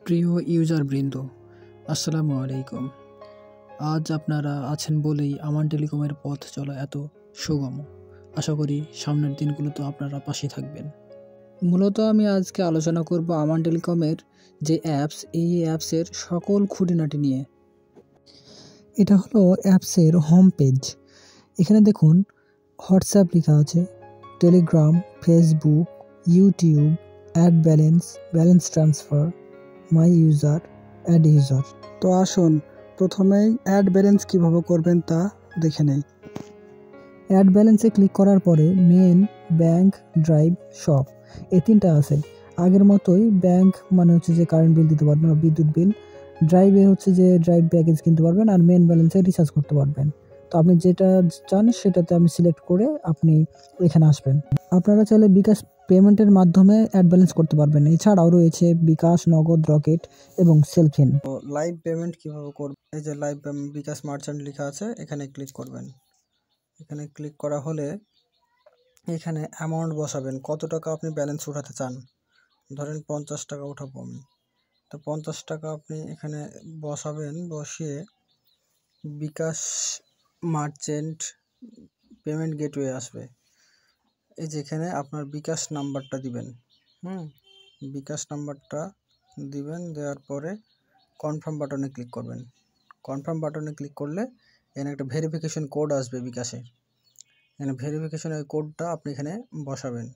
প্রিয় ইউজারবৃন্দ, আসসালামু আলাইকুম। আজ আপনারা আছেন বলেই আমান টেলিকমের পথ চলা এত সুগম। আশা করি সামনের দিনগুলোতে আপনারা পাশে থাকবেন। মূলত আমি আজকে আলোচনা করব আমান টেলিকমের যে অ্যাপস, এই অ্যাপসের সকল খুঁটিনাটি নিয়ে। এটা হলো অ্যাপসের হোম পেজ। এখানে দেখুন হোয়াটসঅ্যাপ লেখা আছে, Telegram, Facebook, YouTube, add balance, balance transfer, my user, add user. তো আসুন প্রথমেই অ্যাড ব্যালেন্স কীভাবে করবেন তা দেখে নেই। অ্যাড ব্যালেন্সে ক্লিক করার পরে মেন, ব্যাংক, ড্রাইভ, শপ এই তিনটা আছে। আগের মতোই ব্যাংক মানে হচ্ছে যে কারেন্ট বিল দিতে পারবেন বা বিদ্যুৎ বিল, ড্রাইভে হচ্ছে যে ড্রাইভ প্যাকেজ কিনতে পারবেন, আর মেন ব্যালেন্সে রিচার্জ করতে পারবেন। তো আপনি যেটা চান সেটাতে আপনি সিলেক্ট করে আপনি এখানে আসবেন। আপনারা চাইলে বিকাশ পেমেন্টের মাধ্যমে অ্যাড ব্যালেন্স করতে পারবেন। এছাড়াও রয়েছে বিকাশ, নগদ, রকেট এবং সেলফিন। তো লাইভ পেমেন্ট কীভাবে করবেন, এই যে লাইভ বিকাশ মার্চেন্ট লেখা আছে, এখানে ক্লিক করবেন। এখানে ক্লিক করা হলে এখানে অ্যামাউন্ট বসাবেন, কত টাকা আপনি ব্যালেন্স উঠাতে চান। ধরেন 50 টাকা উঠাবো আমি, তো 50 টাকা আপনি এখানে বসাবেন। বসিয়ে বিকাশ মার্চেন্ট পেমেন্ট গেটওয়ে আসবে, এই যে এখানে আপনার বিকাশ নাম্বারটা দিবেন। বিকাশ নাম্বারটা দিবেন, দেওয়ার পরে কনফার্ম বাটনে ক্লিক করবেন। কনফার্ম বাটনে ক্লিক করলে এখানে একটা ভেরিফিকেশন কোড আসবে বিকাশের। এখানে ভেরিফিকেশনের কোডটা আপনি এখানে বসাবেন।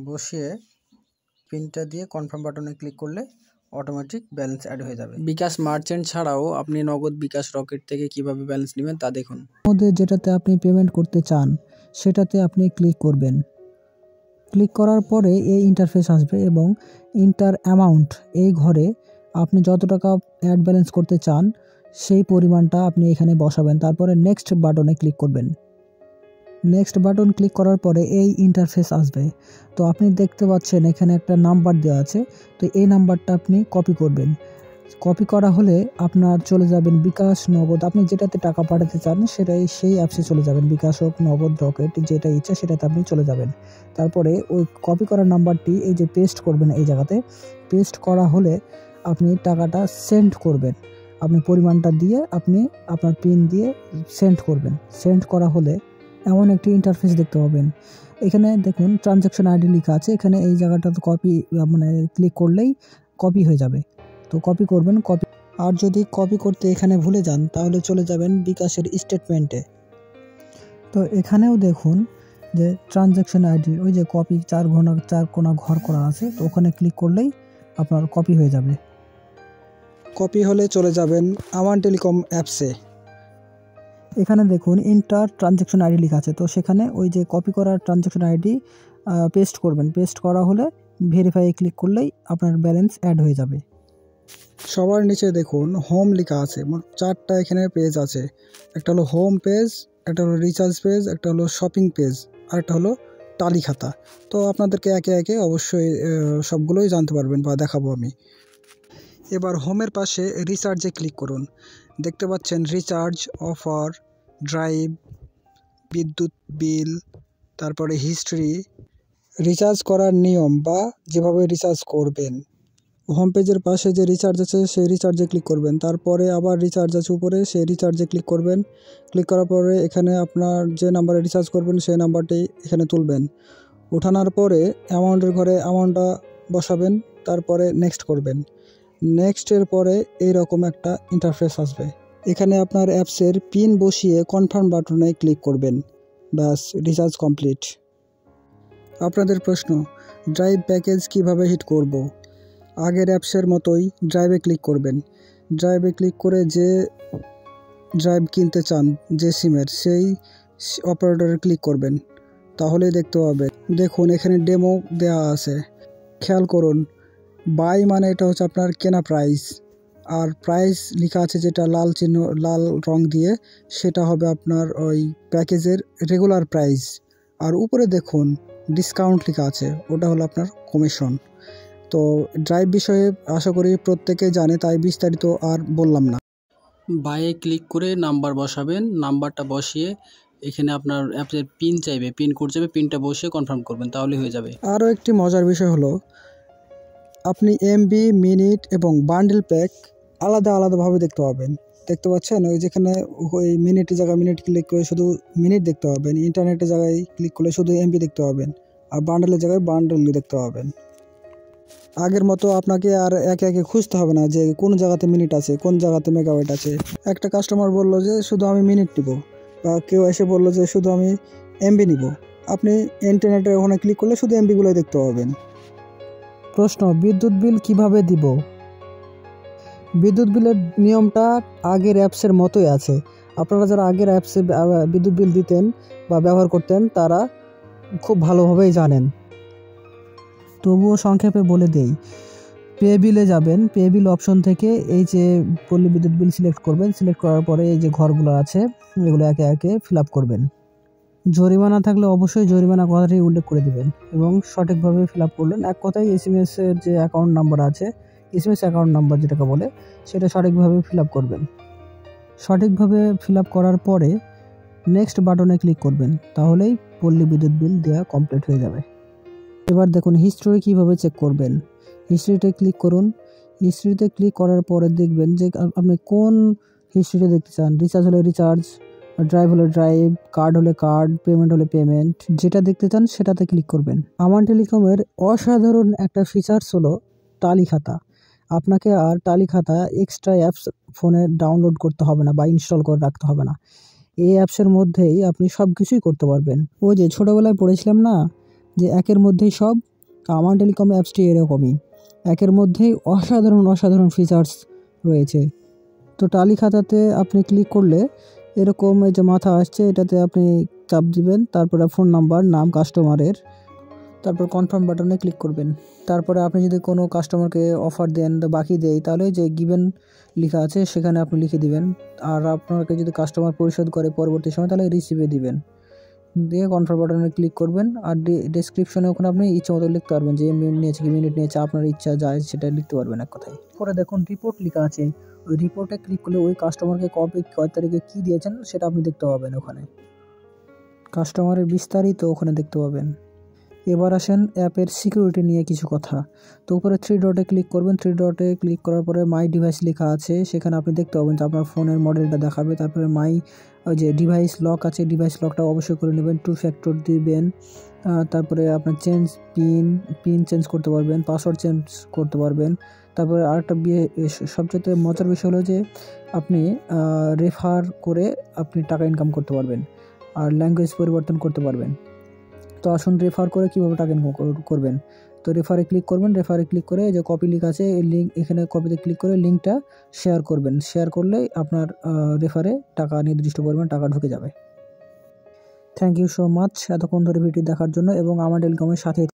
বসিয়ে পিনটা দিয়ে কনফার্ম বাটনে ক্লিক করলে অটোমেটিক ব্যালেন্স অ্যাড হয়ে যাবে। বিকাশ মার্চেন্ট ছাড়াও আপনি নগদ, বিকাশ, রকেট থেকে কিভাবে ব্যালেন্স নেবেন তা দেখুন। মধ্যে যেটাতে আপনি পেমেন্ট করতে চান সেটাতে আপনি ক্লিক করবেন। ক্লিক করার পরে এই ইন্টারফেস আসবে এবং ইন্টার অ্যামাউন্ট এই ঘরে আপনি যত টাকা অ্যাড ব্যালেন্স করতে চান সেই পরিমাণটা আপনি এখানে বসাবেন। তারপরে নেক্সট বাটনে ক্লিক করবেন। নেক্সট বাটন ক্লিক করার পরে এই ইন্টারফেস আসবে। তো আপনি দেখতে পাচ্ছেন এখানে একটা নাম্বার দেওয়া আছে, তো এই নাম্বারটা আপনি কপি করবেন। কপি করা হলে আপনার চলে যাবেন বিকাশ, নগদ, আপনি যেটাতে টাকা পাঠাতে চান সেটাই সেই অ্যাপসে চলে যাবেন। বিকাশ হোক, নগদ, রকেট, যেটা ইচ্ছা সেটাতে আপনি চলে যাবেন। তারপরে ওই কপি করা নাম্বারটি এই যে পেস্ট করবেন, এই জায়গাতে পেস্ট করা হলে আপনি টাকাটা সেন্ড করবেন। আপনি পরিমাণটা দিয়ে আপনি আপনার পিন দিয়ে সেন্ড করবেন। সেন্ড করা হলে এমন একটি ইন্টারফেস দেখতে পাবেন। এখানে দেখুন ট্রানজ্যাকশন আইডি লেখা আছে, এখানে এই জায়গাটাতে কপি মানে ক্লিক করলেই কপি হয়ে যাবে। তো কপি করবেন। কপি আর যদি কপি করতে এখানে ভুলে যান তাহলে চলে যাবেন বিকাশের স্টেটমেন্টে। তো এখানেও দেখুন যে ট্রানজ্যাকশন আইডি ওই যে কপি চার কোণা ঘর করা আছে, তো ওখানে ক্লিক করলেই আপনার কপি হয়ে যাবে। কপি হলে চলে যাবেন আমান টেলিকম অ্যাপসে। এখানে দেখুন ইন্টার ট্রানজ্যাকশন আইডি লেখা আছে, তো সেখানে ওই যে কপি করা ট্রানজ্যাকশন আইডি পেস্ট করবেন। পেস্ট করা হলে ভেরিফাই ক্লিক করলেই আপনার ব্যালেন্স অ্যাড হয়ে যাবে। সবার নিচে দেখুন হোম লেখা আছে, মোট 4টা এখানে পেজ আছে। একটা হলো হোম পেজ, একটা হলো রিচার্জ পেজ, একটা হলো শপিং পেজ, আর একটা হলো টালি খাতা। তো আপনাদেরকে একে একে অবশ্যই সবগুলোই জানতে পারবেন বা দেখাবো আমি। এবার হোমের পাশে রিচার্জে ক্লিক করুন। দেখতে পাচ্ছেন রিচার্জ, অফার, ড্রাইভ, বিদ্যুৎ বিল, তারপরে হিস্ট্রি, রিচার্জ করার নিয়ম বা যেভাবে রিচার্জ করবেন। হোম পেজের পাশে যে রিচার্জ আছে সেই রিচার্জে ক্লিক করবেন। তারপরে আবার রিচার্জ আছে উপরে, সেই রিচার্জে ক্লিক করবেন। ক্লিক করার পরে এখানে আপনার যে নাম্বারে রিচার্জ করবেন সেই নাম্বারটি এখানে তুলবেন। উঠানোর পরে অ্যামাউন্টের ঘরে অ্যামাউন্টটা বসাবেন, তারপরে নেক্সট করবেন। নেক্সটের পরে এইরকম একটা ইন্টারফেস আসবে। এখানে আপনার অ্যাপসের পিন বসিয়ে কনফার্ম বাটনে ক্লিক করবেন। ব্যাস, রিচার্জ কমপ্লিট। আপনাদের প্রশ্ন, ড্রাইভ প্যাকেজ কিভাবে হিট করব? আগের অ্যাপসের মতোই ড্রাইভে ক্লিক করবেন। ড্রাইভে ক্লিক করে যে ড্রাইভ কিনতে চান যে সিমের, সেই অপারেটরে ক্লিক করবেন, তাহলেই দেখতে পাবেন। দেখুন এখানে ডেমো দেওয়া আছে, খেয়াল করুন। বাই মানে এটা হচ্ছে আপনার কেনা প্রাইস, আর প্রাইস লেখা আছে যেটা লাল চিহ্ন, লাল রং দিয়ে, সেটা হবে আপনার ওই প্যাকেজের রেগুলার প্রাইস। আর উপরে দেখুন ডিসকাউন্ট লেখা আছে, ওটা হলো আপনার কমিশন। তো ড্রাইভ বিষয়ে আশা করি প্রত্যেকে জানে, তাই বিস্তারিত আর বললাম না। বাইয়ে ক্লিক করে নাম্বার বসাবেন। নাম্বারটা বসিয়ে এখানে আপনার অ্যাপের পিন চাইবে, পিন কোড চাইবে, পিনটা বসিয়ে কনফার্ম করবেন, তাহলে হয়ে যাবে। আরও একটি মজার বিষয় হলো, আপনি এমবি, মিনিট এবং বান্ডেল প্যাক আলাদাভাবে দেখতে পাবেন। দেখতে পাচ্ছেন ওই যেখানে ওই মিনিটের জায়গায় মিনিট ক্লিক করে শুধু মিনিট দেখতে পাবেন, ইন্টারনেটের জায়গায় ক্লিক করলে শুধু এমবি দেখতে পাবেন, আর বান্ডেলের জায়গায় বান্ডেল দেখতে পাবেন। আগের মতো আপনাকে আর একে একে খুঁজতে হবে না যে কোন জায়গাতে মিনিট আছে, কোন জায়গাতে মেগাবাইট আছে। একটা কাস্টমার বললো যে শুধু আমি মিনিট নিব, বা কেউ এসে বললো যে শুধু আমি এমবি নিব, আপনি ইন্টারনেটে ওখানে ক্লিক করলে শুধু এমবিগুলোই দেখতে পাবেন। প্রশ্ন, বিদ্যুৎ বিল কিভাবে দিব? বিদ্যুৎ বিলের নিয়মটা আগের অ্যাপসের মতোই আছে। আপনারা যারা আগের অ্যাপসে বিদ্যুৎ বিল দিতেন বা ব্যবহার করতেন তারা খুব ভালোভাবেই জানেন। তবুও সংক্ষেপে বলে দেই, পে বিলে যাবেন, পে বিল অপশন থেকে এই যে পল্লী বিদ্যুৎ বিল সিলেক্ট করবেন। সিলেক্ট করার পরে এই যে ঘরগুলো আছে এগুলো একে একে ফিল আপ করবেন। জরিমানা থাকলে অবশ্যই জরিমানা কথাটি উল্লেখ করে দিবেন এবং সঠিকভাবে ফিল আপ করলেন। এক কথায় এসএমএস এর যে অ্যাকাউন্ট নাম্বার আছে, এসএমএস অ্যাকাউন্ট নাম্বার যেটাকে বলে, সেটা সঠিকভাবে ফিল আপ করবেন। সঠিকভাবে ফিল আপ করার পরে নেক্সট বাটনে ক্লিক করবেন, তাহলেই পল্লী বিদ্যুৎ বিল দেওয়া কমপ্লিট হয়ে যাবে। এবার দেখুন হিস্ট্রি কিভাবে চেক করবেন। হিস্ট্রিতে ক্লিক করুন। হিস্ট্রিতে ক্লিক করার পরে দেখবেন যে আপনি কোন হিস্ট্রিটা দেখতে চান। রিচার্জ হলে রিচার্জ, ড্রাইভ হলে ড্রাইভ, কার্ড হলে কার্ড, পেমেন্ট হলে পেমেন্ট, যেটা দেখতে চান সেটাতে ক্লিক করবেন। আমান টেলিকমের অসাধারণ একটা ফিচার্স হলো টালি খাতা। আপনাকে আর টালি খাতা এক্সট্রা অ্যাপস ফোনে ডাউনলোড করতে হবে না বা ইনস্টল করে রাখতে হবে না। এই অ্যাপসের মধ্যেই আপনি সব কিছুই করতে পারবেন। ওই যে ছোটোবেলায় পড়েছিলাম না যে একের মধ্যেই সব, আমান টেলিকম অ্যাপসটি এরকমই, একের মধ্যেই অসাধারণ ফিচার্স রয়েছে। তো টালি খাতাতে আপনি ক্লিক করলে এরকম এই যে মাথা আসছে, এটাতে আপনি চাপ দিবেন, তারপরে ফোন নাম্বার, নাম কাস্টমারের, তারপর কনফার্ম বাটনে ক্লিক করবেন। তারপরে আপনি যদি কোনো কাস্টমারকে অফার দেন বা বাকি দেয়, তাহলে যে গিভেন লেখা আছে সেখানে আপনি লিখে দিবেন। আর আপনাকে যদি কাস্টমার পরিশোধ করে পরবর্তী সময়, তাহলে রিসিভে দিবেন। দিয়ে কনফার্ম বাটনে ক্লিক করবেন। আর ডেসক্রিপশনে ওখানে আপনি ইচ্ছে মতো লিখতে পারবেন যে মিনিট নিয়েছে কি মিনিট নিয়েছে, আপনার ইচ্ছা যায় সেটা লিখতে পারবেন এক কথায়। পরে দেখুন রিপোর্ট লেখা আছে, ওই রিপোর্টে ক্লিক করলে ওই কাস্টমারকে কয় তারিখে কী দিয়েছেন সেটা আপনি দেখতে পাবেন। ওখানে কাস্টমারের বিস্তারিত ওখানে দেখতে পাবেন। এবার আসেন অ্যাপের সিকিউরিটি নিয়ে কিছু কথা। তো উপরে 3 ডটে ক্লিক করবেন। 3 ডটে ক্লিক করার পরে মাই ডিভাইস লেখা আছে, সেখানে আপনি দেখতে পাবেন যে আপনার ফোনের মডেলটা দেখাবে। তারপরে মাই ওই যে ডিভাইস লক আছে, ডিভাইস লকটা অবশ্যই করে নেবেন, 2 ফ্যাক্টর দিবেন। তারপরে আপনার পিন চেঞ্জ করতে পারবেন, পাসওয়ার্ড চেঞ্জ করতে পারবেন। তারপরে আরেকটা সবচেয়ে মজার বিষয় হলো যে আপনি রেফার করে আপনি টাকা ইনকাম করতে পারবেন আর ল্যাঙ্গুয়েজ পরিবর্তন করতে পারবেন। তো আসুন রেফার করে কীভাবে টাকা ইনকাম করবেন। তো রেফারে ক্লিক করবেন। রেফারে ক্লিক করে যে কপি লিঙ্ক আছে, এই লিঙ্ক এখানে কপিতে ক্লিক করে লিঙ্কটা শেয়ার করবেন। শেয়ার করলে আপনার রেফারে টাকা নির্দিষ্ট পরিমাণ টাকা ঢুকে যাবে। থ্যাংক ইউ সো মাচ এতক্ষণ ধরে ভিডিও দেখার জন্য এবং আমার টেলিকমের সাথে